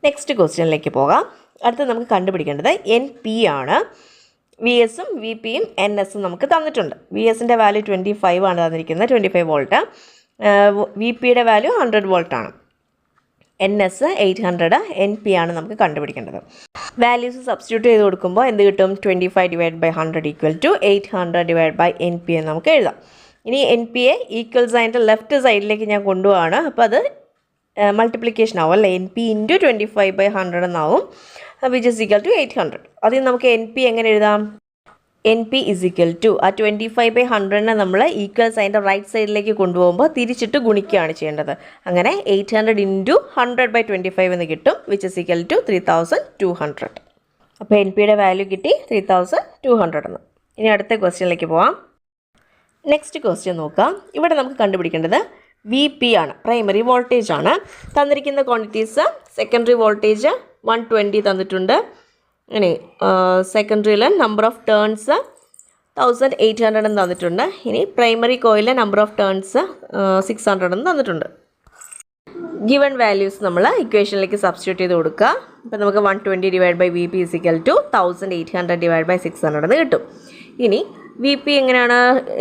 നെക്സ്റ്റ് ക്വസ്റ്റ്യനിലേക്ക് പോകാം. അടുത്ത് നമുക്ക് കണ്ടുപിടിക്കേണ്ടത് NP ആണ്. VSും VPയും NSും നമുക്ക് തന്നിട്ടുണ്ട്. VSൻ്റെ വാല്യൂ 25 ആണ് തന്നിരിക്കുന്നത്, 25 വോൾട്ട്. VPയുടെ വാല്യൂ 100 വോൾട്ടാണ്. NS 800, NP ആണ് നമുക്ക് കണ്ടുപിടിക്കേണ്ടത്. വാല്യൂസ് സബ്സ്റ്റിറ്റ്യൂട്ട് ചെയ്ത് കൊടുക്കുമ്പോൾ എന്ത് കിട്ടും? 25 divide by 100 equal to 800 divide by NP എന്ന് നമുക്ക് എഴുതാം. ഇനി NPയെ ഈക്വൽ സൈൻ്റെ ലെഫ്റ്റ് സൈഡിലേക്ക് ഞാൻ കൊണ്ടുപോവാണ്. അപ്പോൾ അത് മൾട്ടിപ്ലിക്കേഷൻ ആവും അല്ലേ? NP ഇൻറ്റു 25/100 എന്നാവും, വിച്ച് ഇസ് ഈക്വൽ ടു 800. അതിൽ നമുക്ക് NP എങ്ങനെ എഴുതാം? NP ഇസ് ഈക്വൽ ടു ആ 25/100നെ നമ്മൾ ഈക്വൽ സൈൻ്റെ റൈറ്റ് സൈഡിലേക്ക് കൊണ്ടുപോകുമ്പോൾ തിരിച്ചിട്ട് ഗുണിക്കുകയാണ് ചെയ്യേണ്ടത്. അങ്ങനെ 800 ഇൻറ്റു 100/25 എന്ന് കിട്ടും, വിച്ച് ഇസ് ഈക്വൽ ടു 3200. അപ്പോൾ NPയുടെ വാല്യൂ കിട്ടി 3200 എന്ന്. ഇനി അടുത്ത ക്വസ്റ്റ്യനിലേക്ക് പോവാം. നെക്സ്റ്റ് ക്വസ്റ്റ്യൻ നോക്കാം. ഇവിടെ നമുക്ക് കണ്ടുപിടിക്കേണ്ടത് VP ആണ്, പ്രൈമറി വോൾട്ടേജ് ആണ്. തന്നിരിക്കുന്ന ക്വാണ്ടിറ്റീസ് സെക്കൻഡറി വോൾട്ടേജ് 120 തന്നിട്ടുണ്ട്, ഇനി സെക്കൻഡറിയിൽ നമ്പർ ഓഫ് ടേൺസ് 1800 എന്ന് തന്നിട്ടുണ്ട്. ഇനി പ്രൈമറി കോയിലിലെ നമ്പർ ഓഫ് ടേൺസ് 600 എന്ന് തന്നിട്ടുണ്ട്. ഗിവൺ വാല്യൂസ് നമ്മൾ ഇക്വേഷനിലേക്ക് സബ്സ്റ്റിറ്റ്യൂട്ട് ചെയ്ത് കൊടുക്കുക. അപ്പോൾ നമുക്ക് 120 divide by V P is equal to 1800 divide by 600 എന്ന് കിട്ടും. ഇനി വി പി എങ്ങനെയാണ്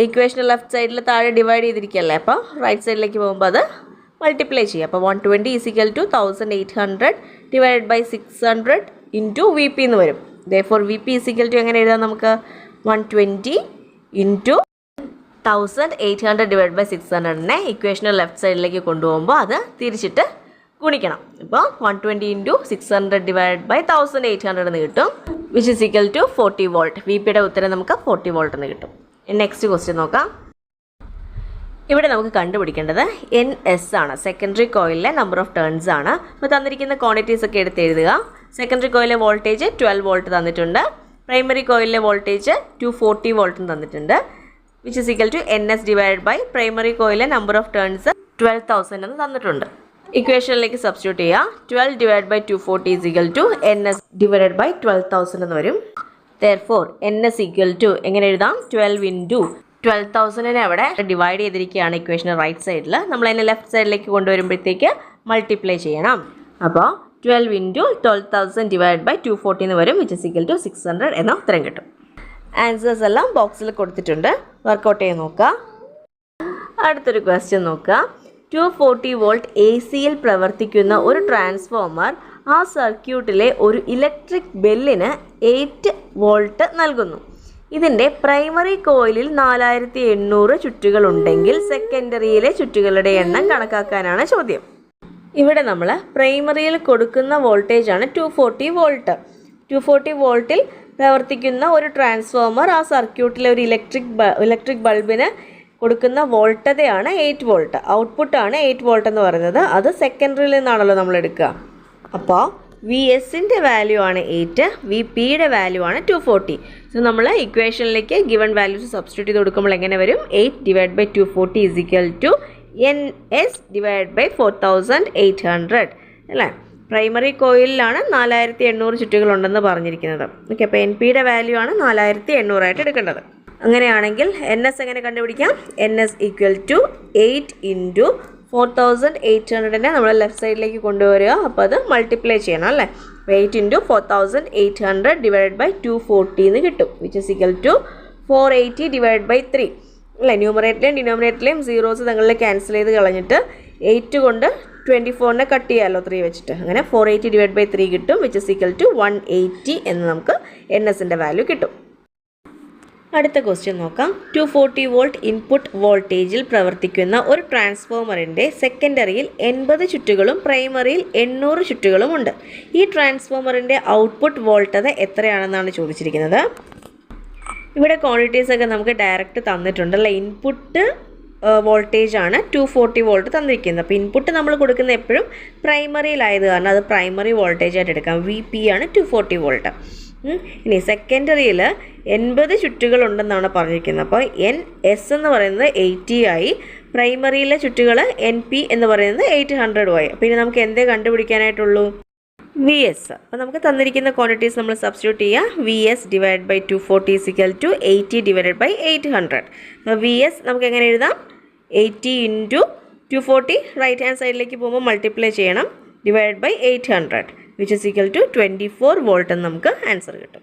ഇക്വേഷൻ ലെഫ്റ്റ് സൈഡിൽ താഴെ ഡിവൈഡ് ചെയ്തിരിക്കുകയല്ലേ, അപ്പോൾ റൈറ്റ് സൈഡിലേക്ക് പോകുമ്പോൾ അത് മൾട്ടിപ്ലൈ ചെയ്യുക. അപ്പോൾ 120 is equal to 1800 divide by 600 into V P എന്ന് വരും. Therefore V P is equal to എങ്ങനെ എഴുതാം നമുക്ക് 120 ഇൻറ്റു 1800 ഡിവൈഡ് ബൈ 600നെ ഇക്വേഷനെ ലെഫ്റ്റ് സൈഡിലേക്ക് കൊണ്ടുപോകുമ്പോൾ അത് തിരിച്ചിട്ട് ഗുണിക്കണം. ഇപ്പോൾ 120 ഇൻറ്റു 600 ഡിവൈഡ് ബൈ 1800 എന്ന് കിട്ടും, which is equal to 40 volt. V പിയുടെ ഉത്തരം നമുക്ക് 40 വോൾട്ട് എന്ന് കിട്ടും. നെക്സ്റ്റ് ക്വസ്റ്റ്യൻ നോക്കാം. ഇവിടെ നമുക്ക് കണ്ടുപിടിക്കേണ്ടത് NS ആണ്, സെക്കൻഡറി കോയിലിലെ നമ്പർ ഓഫ് ടേൺസ് ആണ്. അപ്പോൾ തന്നിരിക്കുന്ന ക്വാണ്ടിറ്റീസ് ഒക്കെ എടുത്ത് എഴുതുക. സെക്കൻഡറി കോയിലിലെ വോൾട്ടേജ് 12 വോൾട്ട് തന്നിട്ടുണ്ട്. പ്രൈമറി കോയിലിലെ വോൾട്ടേജ് 240 വോൾട്ടും തന്നിട്ടുണ്ട്, which is equal to NS divide by primary കോയിലിലെ നമ്പർ ഓഫ് ടേൺസ് 12,000 എന്ന് തന്നിട്ടുണ്ട്. ഇക്വേഷനിലേക്ക് സബ്സ്റ്റിറ്റ്യൂട്ട് ചെയ്യുക. 12 divide by 240 is equal to NS divide by 12,000 എന്ന് വരും. ദെയർഫോർ NS ഈക്വൽ ടു എങ്ങനെ എഴുതാം, 12 ഇൻറ്റു 12,000നെ അവിടെ ഡിവൈഡ് ചെയ്തിരിക്കുകയാണ് ഇക്വേഷൻ റൈറ്റ് സൈഡിൽ. നമ്മൾ അതിനെ ലെഫ്റ്റ് സൈഡിലേക്ക് കൊണ്ടുവരുമ്പോഴത്തേക്ക് മൾട്ടിപ്ലൈ ചെയ്യണം. അപ്പോൾ 12 ഇൻറ്റു 12,000 ഡിവൈഡ് ബൈ 240 എന്ന് വരും, വിച്ച് ഇസ് ഈക്വൽ ടു 600 എന്ന ഉത്തരം കിട്ടും. ആൻസേഴ്സ് എല്ലാം ബോക്സിൽ കൊടുത്തിട്ടുണ്ട്, വർക്കൗട്ട് ചെയ്ത് നോക്കുക. അടുത്തൊരു ക്വസ്റ്റ്യൻ നോക്കുക. 240 വോൾട്ട് AC-യിൽ പ്രവർത്തിക്കുന്ന ഒരു ട്രാൻസ്ഫോമർ ആ സർക്യൂട്ടിലെ ഒരു ഇലക്ട്രിക് ബെല്ലിന് 8 വോൾട്ട് നൽകുന്നു. ഇതിൻ്റെ പ്രൈമറി കോയിലിൽ 4800 ചുറ്റുകളുണ്ടെങ്കിൽ സെക്കൻഡറിയിലെ ചുറ്റുകളുടെ എണ്ണം കണക്കാക്കാനാണ് ചോദ്യം. ഇവിടെ നമ്മൾ പ്രൈമറിയിൽ കൊടുക്കുന്ന വോൾട്ടേജാണ് 240 വോൾട്ട്. 240 വോൾട്ടിൽ പ്രവർത്തിക്കുന്ന ഒരു ട്രാൻസ്ഫോമർ ആ സർക്യൂട്ടിലെ ഒരു ഇലക്ട്രിക് ബൾബിന് കൊടുക്കുന്ന വോൾട്ടതയാണ് 8 വോൾട്ട്. ഔട്ട്പുട്ടാണ് 8 വോൾട്ട് എന്ന് പറയുന്നത്. അത് സെക്കൻഡറിയിൽ നിന്നാണല്ലോ നമ്മൾ എടുക്കുക. അപ്പോൾ VSൻ്റെ വാല്യൂ ആണ് 8, VPയുടെ വാല്യൂ ആണ് 240. സോ നമ്മൾ ഇക്വേഷനിലേക്ക് ഗിവൺ വാല്യൂസ് സബ്സ്റ്റിറ്റ്യൂട്ട് ചെയ്ത് കൊടുക്കുമ്പോൾ എങ്ങനെ വരും, 8 divide by 240 is equal to NS divide by 4800 അല്ലേ. പ്രൈമറി കോയിലിലാണ് 4800 ചുറ്റുകളുണ്ടെന്ന് പറഞ്ഞിരിക്കുന്നത്. ഓക്കെ, അപ്പോൾ NPയുടെ വാല്യൂ ആണ് 4800 ആയിട്ട് എടുക്കേണ്ടത്. അങ്ങനെയാണെങ്കിൽ NS എങ്ങനെ കണ്ടുപിടിക്കാം, NS ഈക്വൽ ടു 8 ഇൻറ്റു 4800നെ നമ്മൾ ലെഫ്റ്റ് സൈഡിലേക്ക് കൊണ്ടുവരിക. അപ്പോൾ അത് മൾട്ടിപ്ലൈ ചെയ്യണം അല്ലേ. 8 ഇൻറ്റു 4800 ഡിവൈഡ് ബൈ 240 എന്ന് കിട്ടും, which is equal to 480 divide by 3 അല്ലേ. ന്യൂമറേറ്ററിലെയും ഡിനോമിനേറ്ററിലെയും സീറോസ് തങ്ങളിൽ ക്യാൻസൽ ചെയ്ത് കളഞ്ഞിട്ട് 8 കൊണ്ട് 24നെ കട്ട് ചെയ്യാമല്ലോ 3 വെച്ചിട്ട്. അങ്ങനെ 480 ഡിവൈഡ് ബൈ 3 കിട്ടും, വിച്ച് ഇസ് ഈക്വൽ ടു 180 എന്ന് നമുക്ക് NSൻ്റെ വാല്യൂ കിട്ടും. അടുത്ത ക്വസ്റ്റ്യൻ നോക്കാം. 240 വോൾട്ട് ഇൻപുട്ട് വോൾട്ടേജിൽ പ്രവർത്തിക്കുന്ന ഒരു ട്രാൻസ്ഫോമറിൻ്റെ സെക്കൻഡറിയിൽ 80 ചുറ്റുകളും പ്രൈമറിയിൽ 800 ചുറ്റുകളും ഉണ്ട്. ഈ ട്രാൻസ്ഫോമറിൻ്റെ ഔട്ട്പുട്ട് വോൾട്ടത എത്രയാണെന്നാണ് ചോദിച്ചിരിക്കുന്നത്. ഇവിടെ ക്വാണ്ടിറ്റീസ് ഒക്കെ നമുക്ക് ഡയറക്റ്റ് തന്നിട്ടുണ്ട് അല്ലേ. ഇൻപുട്ട് വോൾട്ടേജ് ആണ് 240 വോൾട്ട് തന്നിരിക്കുന്നത്. അപ്പോൾ ഇൻപുട്ട് നമ്മൾ കൊടുക്കുന്ന എപ്പോഴും പ്രൈമറിയിലായത് കാരണം അത് പ്രൈമറി വോൾട്ടേജ് ആയിട്ട് എടുക്കാം. VP ആണ് 240 വോൾട്ട്. ഇനി സെക്കൻഡറിയിൽ 80 ചുറ്റുകളുണ്ടെന്നാണ് പറഞ്ഞിരിക്കുന്നത്. അപ്പോൾ NS എന്ന് പറയുന്നത് 80 ആയി, പ്രൈമറിയിലെ ചുറ്റുകൾ NP എന്ന് പറയുന്നത് 800 ആയി. അപ്പോൾ ഇനി നമുക്ക് എന്തേ കണ്ടുപിടിക്കാനായിട്ടുള്ളൂ, VS. അപ്പോൾ നമുക്ക് തന്നിരിക്കുന്ന ക്വാണ്ടിറ്റീസ് നമ്മൾ സബ്സ്റ്റിറ്റ്യൂട്ട് ചെയ്യുക. VS divide by 240 equal to 80 divided by 800. അപ്പോൾ VS നമുക്ക് എങ്ങനെ എഴുതാം, 80 ഇൻറ്റു 240 റൈറ്റ് ഹാൻഡ് സൈഡിലേക്ക് പോകുമ്പോൾ മൾട്ടിപ്ലൈ ചെയ്യണം, divide by 800, which is equal to 24 volt എന്ന് നമുക്ക് ആൻസർ കിട്ടും.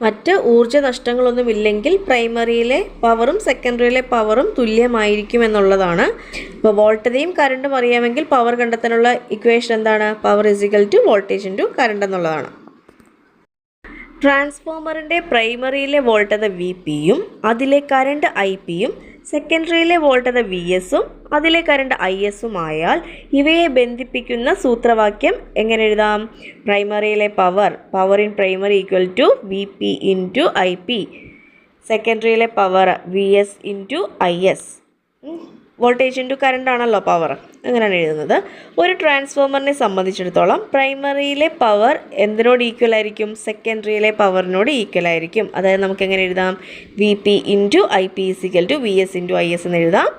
മറ്റ് ഊർജ്ജ നഷ്ടങ്ങളൊന്നുമില്ലെങ്കിൽ പ്രൈമറിയിലെ പവറും സെക്കൻഡറിയിലെ പവറും തുല്യമായിരിക്കും എന്നുള്ളതാണ്. അപ്പോൾ വോൾട്ടതയും കറണ്ടും അറിയാമെങ്കിൽ പവർ കണ്ടെത്താനുള്ള ഇക്വേഷൻ എന്താണ്, power is equal to voltage into current എന്നുള്ളതാണ്. ട്രാൻസ്ഫോമറിൻ്റെ പ്രൈമറിയിലെ വോൾട്ടത VPയും അതിലെ കറണ്ട് IP-യും സെക്കൻഡറിയിലെ വോൾട്ടത VSഉം അതിലെ കറണ്ട് ISഉം ആയാൽ ഇവയെ ബന്ധിപ്പിക്കുന്ന സൂത്രവാക്യം എങ്ങനെ എഴുതാം, പ്രൈമറിയിലെ power in primary equal to VP into IP, സെക്കൻഡറിയിലെ power VS into IS. Voltage into current ആണല്ലോ പവർ, അങ്ങനെയാണ് എഴുതുന്നത്. ഒരു ട്രാൻസ്ഫോമറിനെ സംബന്ധിച്ചിടത്തോളം പ്രൈമറിയിലെ പവർ എന്തിനോട് ഈക്വൽ ആയിരിക്കും? സെക്കൻഡറിയിലെ പവറിനോട് ഈക്വൽ ആയിരിക്കും. അതായത് നമുക്ക് എങ്ങനെ എഴുതാം? V P into I P is equal to V S into I S എന്ന് എഴുതാം.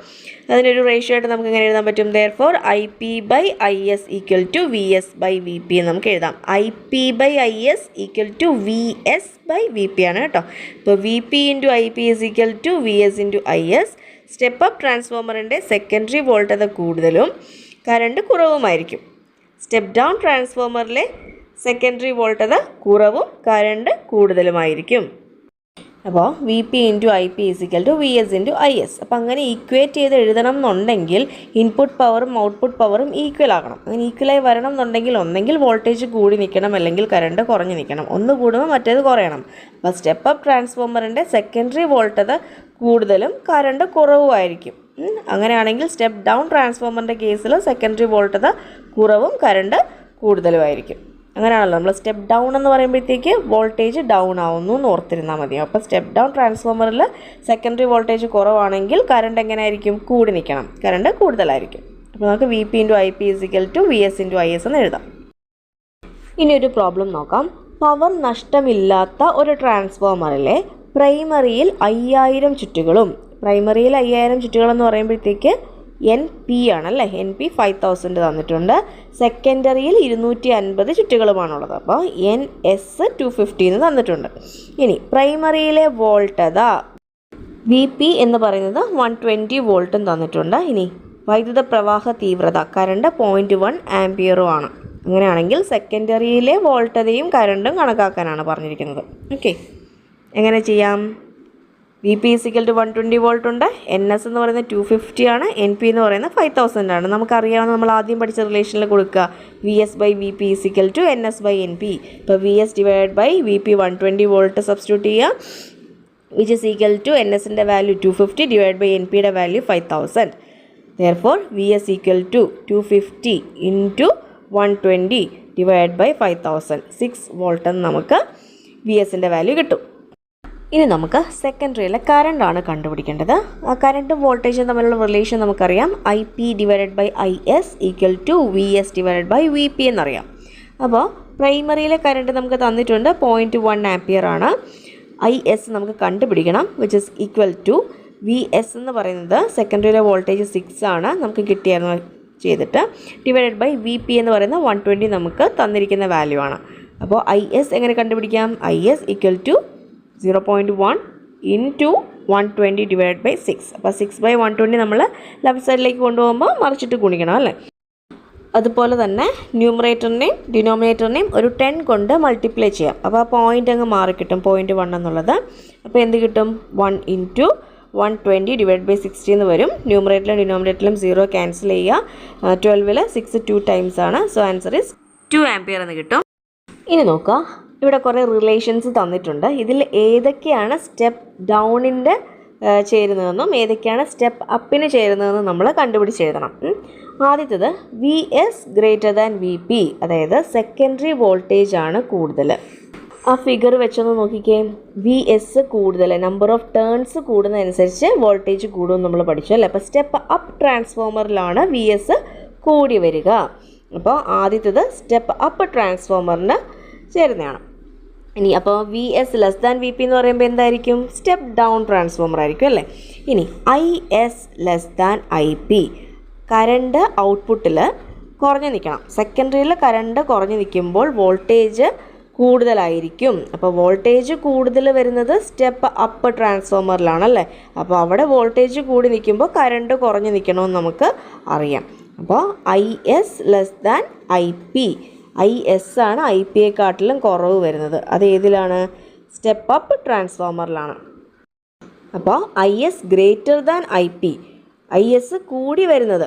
അതിനൊരു റേഷ്യോ ആയിട്ട് നമുക്ക് എങ്ങനെ എഴുതാൻ പറ്റും? Therefore I P by I S equal to V S by V P എന്ന് നമുക്ക് എഴുതാം. I P by I S equal to V S by V P ആണ് കേട്ടോ. ഇപ്പോൾ V P into I P is equal to V S into I S. Step up ട്രാൻസ്ഫോമറിൻ്റെ secondary voltage കൂടുതലും current കുറവുമായിരിക്കും. Step down ട്രാൻസ്ഫോമറിലെ secondary voltage കുറവും current കൂടുതലുമായിരിക്കും. അപ്പോൾ V P into I P is equal to V S into I S. അപ്പോൾ അങ്ങനെ equate ചെയ്ത് എഴുതണം എന്നുണ്ടെങ്കിൽ ഇൻപുട്ട് പവറും ഔട്ട്പുട്ട് പവറും ഈക്വൽ ആകണം. അങ്ങനെ ഈക്വലായി വരണം എന്നുണ്ടെങ്കിൽ ഒന്നെങ്കിൽ വോൾട്ടേജ് കൂടി നിൽക്കണം, അല്ലെങ്കിൽ കറണ്ട് കുറഞ്ഞ് നിൽക്കണം. ഒന്ന് കൂടുമ്പോൾ മറ്റേത് കുറയണം. അപ്പോൾ സ്റ്റെപ്പ് അപ്പ് ട്രാൻസ്ഫോമറിൻ്റെ സെക്കൻഡറി വോൾട്ടേജ് കൂടുതലും കറണ്ട് കുറവുമായിരിക്കും. അങ്ങനെയാണെങ്കിൽ സ്റ്റെപ്പ് ഡൗൺ ട്രാൻസ്ഫോമറിൻ്റെ കേസിൽ സെക്കൻഡറി വോൾട്ടേജ് കുറവും കറണ്ട് കൂടുതലുമായിരിക്കും. അങ്ങനെയാണല്ലോ നമ്മൾ സ്റ്റെപ്പ് ഡൗൺ എന്ന് പറയുമ്പോഴത്തേക്ക് വോൾട്ടേജ് ഡൗൺ ആവുന്നു എന്ന് ഓർത്തിരുന്നാൽ മതി. അപ്പോൾ സ്റ്റെപ്പ് ഡൗൺ ട്രാൻസ്ഫോമറിൽ സെക്കൻഡറി വോൾട്ടേജ് കുറവാണെങ്കിൽ കറണ്ട് എങ്ങനെയായിരിക്കും? കൂടി നിൽക്കണം, കറണ്ട് കൂടുതലായിരിക്കും. അപ്പോൾ നമുക്ക് V P into I P is equal to V S into I S എന്ന് എഴുതാം. ഇനി ഒരു പ്രോബ്ലം നോക്കാം. പവർ നഷ്ടമില്ലാത്ത ഒരു ട്രാൻസ്ഫോമറിലെ പ്രൈമറിയിൽ 5000 ചുറ്റുകളും, പ്രൈമറിയിൽ 5000 ചുറ്റുകളെന്ന് പറയുമ്പോഴത്തേക്ക് എൻ പി ആണല്ലേ, എൻ പി 5000 തന്നിട്ടുണ്ട്. സെക്കൻഡറിയിൽ 250 ചുറ്റുകളുമാണുള്ളത്. അപ്പോൾ എൻ എസ് 250 തന്നിട്ടുണ്ട്. ഇനി പ്രൈമറിയിലെ വോൾട്ടത വി പി എന്ന് പറയുന്നത് 120 വോൾട്ടും തന്നിട്ടുണ്ട്. ഇനി വൈദ്യുത പ്രവാഹ തീവ്രത കറണ്ട് 0.1 ആംപിയറും ആണ്. അങ്ങനെയാണെങ്കിൽ സെക്കൻഡറിയിലെ വോൾട്ടതയും കറണ്ടും കണക്കാക്കാനാണ് പറഞ്ഞിരിക്കുന്നത്. ഓക്കെ, എങ്ങനെ ചെയ്യാം? V P is equal to 120 volt ഉണ്ട്, എൻ എസ് എന്ന് പറയുന്നത് 250 ആണ്, എൻ പി എന്ന് പറയുന്നത് 5000 ആണ്. നമുക്കറിയാവുന്ന നമ്മൾ ആദ്യം പഠിച്ച റിലേഷനിൽ കൊടുക്കുക V S by V P is equal to N S by N P. ഇപ്പോൾ V S divide by V P 120 volt substitute ചെയ്യുക, which is equal to N എസിൻ്റെ വാല്യൂ 250 ഡിവൈഡ് ബൈ എൻ പിയുടെ value 5000. Therefore V S equal to 250 into 120 divide by 5000, 6 volt എന്ന് നമുക്ക് V എസിൻ്റെ value കിട്ടും. ഇനി നമുക്ക് സെക്കൻഡറിയിലെ കറണ്ടാണ് കണ്ടുപിടിക്കേണ്ടത്. ആ കറണ്ടും വോൾട്ടേജും തമ്മിലുള്ള റിലേഷൻ നമുക്കറിയാം. I P divided by I S equal to V S divided by V P എന്നറിയാം. അപ്പോൾ പ്രൈമറിയിലെ കറണ്ട് നമുക്ക് തന്നിട്ടുണ്ട് 0.1 ആംപിയർ ആണ്. ഐ എസ് നമുക്ക് കണ്ടുപിടിക്കണം, which is equal to V S എന്ന് പറയുന്നത് സെക്കൻഡറിയിലെ വോൾട്ടേജ് 6 ആണ് നമുക്ക് കിട്ടിയായിരുന്നു ചെയ്തിട്ട്, ഡിവൈഡഡ് ബൈ വി പി എന്ന് പറയുന്ന 120 നമുക്ക് തന്നിരിക്കുന്ന വാല്യൂ ആണ്. അപ്പോൾ ഐ എസ് എങ്ങനെ കണ്ടുപിടിക്കാം? I S equal to 0.1 into 120 divide by 6. അപ്പോൾ 6/120 നമ്മൾ ലെഫ്റ്റ് സൈഡിലേക്ക് കൊണ്ടുപോകുമ്പോൾ മറിച്ചിട്ട് ഗുണിക്കണം അല്ലേ. അതുപോലെ തന്നെ ന്യൂമറേറ്ററിനെയും ഡിനോമിനേറ്ററിനെയും ഒരു 10 കൊണ്ട് മൾട്ടിപ്ലൈ ചെയ്യാം. അപ്പോൾ ആ പോയിൻ്റ് അങ്ങ് മാറിക്കിട്ടും, 0.1 എന്നുള്ളത്. അപ്പോൾ എന്ത് കിട്ടും? 1 ഇൻറ്റു 120 ഡിവൈഡ് ബൈ 60 എന്ന് വരും. ന്യൂമറേറ്ററിലും ഡിനോമിനേറ്ററിലും 0 ക്യാൻസൽ ചെയ്യുക. 12ൽ 6 2 ടൈംസ് ആണ്. സോ ആൻസർ ഇസ് 2 ആംപിയർ എന്ന് കിട്ടും. ഇനി നോക്കുക, ഇവിടെ കുറേ റിലേഷൻസ് തന്നിട്ടുണ്ട്. ഇതിൽ ഏതൊക്കെയാണ് സ്റ്റെപ്പ് ഡൗണിൻ്റെ ചേരുന്നതെന്നും ഏതൊക്കെയാണ് സ്റ്റെപ്പ് അപ്പിന് ചേരുന്നതെന്നും നമ്മൾ കണ്ടുപിടിച്ചെഴുതണം. ആദ്യത്തേത് V S greater than V P, അതായത് സെക്കൻഡറി വോൾട്ടേജ് ആണ് കൂടുതൽ. ആ ഫിഗർ വെച്ചൊന്ന് നോക്കിക്കേ. വി എസ് കൂടുതൽ, നമ്പർ ഓഫ് ടേൺസ് കൂടുന്നതനുസരിച്ച് വോൾട്ടേജ് കൂടുമെന്ന് നമ്മൾ പഠിച്ചു അല്ലേ. അപ്പോൾ സ്റ്റെപ്പ് അപ്പ് ട്രാൻസ്ഫോമറിലാണ് വി എസ് കൂടി വരിക. അപ്പോൾ ആദ്യത്തേത് സ്റ്റെപ്പ് അപ്പ് ട്രാൻസ്ഫോമറിന് ചേരുന്നതാണ്. ഇനി അപ്പോൾ V S less than V P എന്ന് പറയുമ്പോൾ എന്തായിരിക്കും? സ്റ്റെപ്പ് ഡൗൺ ട്രാൻസ്ഫോമർ ആയിരിക്കും അല്ലേ. ഇനി I S less than I P, current ഔട്ട്പുട്ടിൽ കുറഞ്ഞു നിൽക്കണം. സെക്കൻഡറിയിൽ കറണ്ട് കുറഞ്ഞു നിൽക്കുമ്പോൾ വോൾട്ടേജ് കൂടുതലായിരിക്കും. അപ്പോൾ വോൾട്ടേജ് കൂടുതൽ വരുന്നത് സ്റ്റെപ്പ് അപ്പ് ട്രാൻസ്ഫോമറിലാണല്ലേ. അപ്പോൾ അവിടെ വോൾട്ടേജ് കൂടി നിൽക്കുമ്പോൾ കറണ്ട് കുറഞ്ഞു നിൽക്കണമെന്ന് നമുക്ക് അറിയാം. അപ്പോൾ I S less than I P, I S ആണ് ഐ പിയെക്കാട്ടിലും കുറവ് വരുന്നത്. അത് ഏതിലാണ്? സ്റ്റെപ്പ് അപ്പ് ട്രാൻസ്ഫോമറിലാണ്. അപ്പോൾ I S greater than I P, I S കൂടി വരുന്നത്,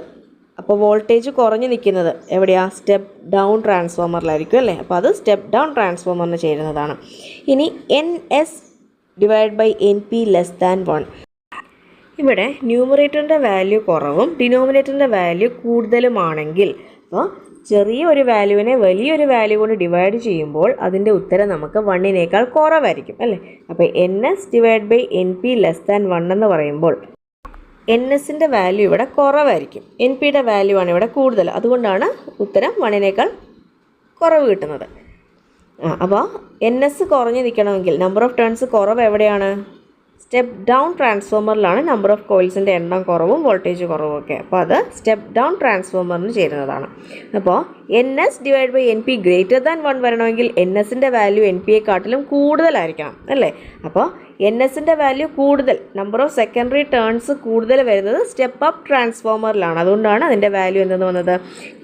അപ്പോൾ വോൾട്ടേജ് കുറഞ്ഞു നിൽക്കുന്നത് എവിടെയാണ്? സ്റ്റെപ്പ് ഡൗൺ ട്രാൻസ്ഫോമറിലായിരിക്കും അല്ലേ. അപ്പോൾ അത് സ്റ്റെപ്പ് ഡൗൺ ട്രാൻസ്ഫോമറിന് ചേരുന്നതാണ്. ഇനി N S divide by N P less than 1, ഇവിടെ ന്യൂമറേറ്ററിൻ്റെ വാല്യൂ കുറവും ഡിനോമിനേറ്ററിൻ്റെ വാല്യൂ കൂടുതലുമാണെങ്കിൽ, അപ്പോൾ ചെറിയ ഒരു വാല്യൂവിനെ വലിയൊരു വാല്യൂ കൊണ്ട് ഡിവൈഡ് ചെയ്യുമ്പോൾ അതിൻ്റെ ഉത്തരം നമുക്ക് 1നേക്കാൾ കുറവായിരിക്കും അല്ലേ. അപ്പോൾ N S divide by N P less than 1 എന്ന് പറയുമ്പോൾ എൻ എസിൻ്റെ വാല്യൂ ഇവിടെ കുറവായിരിക്കും, എൻ പിയുടെ വാല്യൂ ആണ് ഇവിടെ കൂടുതൽ. അതുകൊണ്ടാണ് ഉത്തരം 1നേക്കാൾ കുറവ് കിട്ടുന്നത്. അപ്പോൾ എൻ എസ് കുറഞ്ഞ് നിൽക്കണമെങ്കിൽ നമ്പർ ഓഫ് ടേൺസ് കുറവ് എവിടെയാണ്? സ്റ്റെപ്പ് ഡൗൺ ട്രാൻസ്ഫോമറിലാണ് നമ്പർ ഓഫ് കോയിൽസിൻ്റെ എണ്ണം കുറവും വോൾട്ടേജ് കുറവും ഒക്കെ. അപ്പോൾ അത് സ്റ്റെപ്പ് ഡൗൺ ട്രാൻസ്ഫോമറിന് ചേരുന്നതാണ്. അപ്പോൾ N S divide by N P greater than 1 വരണമെങ്കിൽ എൻ എസിൻ്റെ വാല്യൂ എൻ പിയെക്കാട്ടിലും കൂടുതലായിരിക്കണം അല്ലേ? അപ്പോൾ എൻ എസിൻ്റെ വാല്യൂ കൂടുതൽ, നമ്പർ ഓഫ് സെക്കൻഡറി ടേൺസ് കൂടുതൽ വരുന്നത് സ്റ്റെപ്പ് അപ്പ് ട്രാൻസ്ഫോമറിലാണ്. അതുകൊണ്ടാണ് അതിൻ്റെ വാല്യൂ എന്തെന്ന് വന്നത്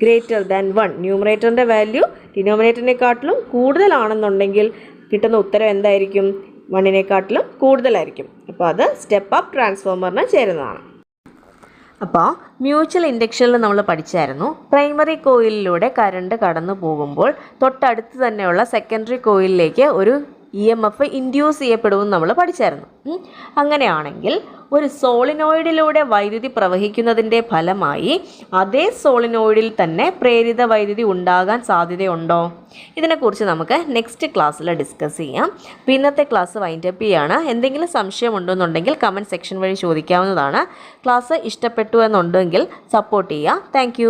ഗ്രേറ്റർ ദാൻ 1. ന്യൂമറേറ്ററിൻ്റെ വാല്യൂ ഡിനോമിനേറ്ററിനെക്കാട്ടിലും കൂടുതലാണെന്നുണ്ടെങ്കിൽ കിട്ടുന്ന ഉത്തരം എന്തായിരിക്കും? 1നേക്കാട്ടിലും കൂടുതലായിരിക്കും. അപ്പോൾ അത് സ്റ്റെപ്പ് അപ്പ് ട്രാൻസ്ഫോമറിന് ചേരുന്നതാണ്. അപ്പോൾ മ്യൂച്വൽ ഇൻഡക്ഷനിൽ നമ്മൾ പഠിച്ചായിരുന്നു, പ്രൈമറി കോയിലിലൂടെ കറണ്ട് കടന്നു പോകുമ്പോൾ തൊട്ടടുത്ത് തന്നെയുള്ള സെക്കൻഡറി കോയിലിലേക്ക് ഒരു EMF ഇൻഡ്യൂസ് ചെയ്യപ്പെടുമെന്ന് നമ്മൾ പഠിച്ചായിരുന്നു. അങ്ങനെയാണെങ്കിൽ ഒരു സോളിനോയിഡിലൂടെ വൈദ്യുതി പ്രവഹിക്കുന്നതിൻ്റെ ഫലമായി അതേ സോളിനോയിഡിൽ തന്നെ പ്രേരിത വൈദ്യുതി ഉണ്ടാകാൻ സാധ്യതയുണ്ടോ? ഇതിനെക്കുറിച്ച് നമുക്ക് നെക്സ്റ്റ് ക്ലാസ്സിൽ ഡിസ്കസ് ചെയ്യാം. അപ്പോൾ ഇന്നത്തെ ക്ലാസ് വൈൻഡപ്പ് ചെയ്യാണ്. എന്തെങ്കിലും സംശയമുണ്ടെന്നുണ്ടെങ്കിൽ കമൻറ്റ് സെക്ഷൻ വഴി ചോദിക്കാവുന്നതാണ്. ക്ലാസ് ഇഷ്ടപ്പെട്ടു എന്നുണ്ടെങ്കിൽ സപ്പോർട്ട് ചെയ്യുക. താങ്ക്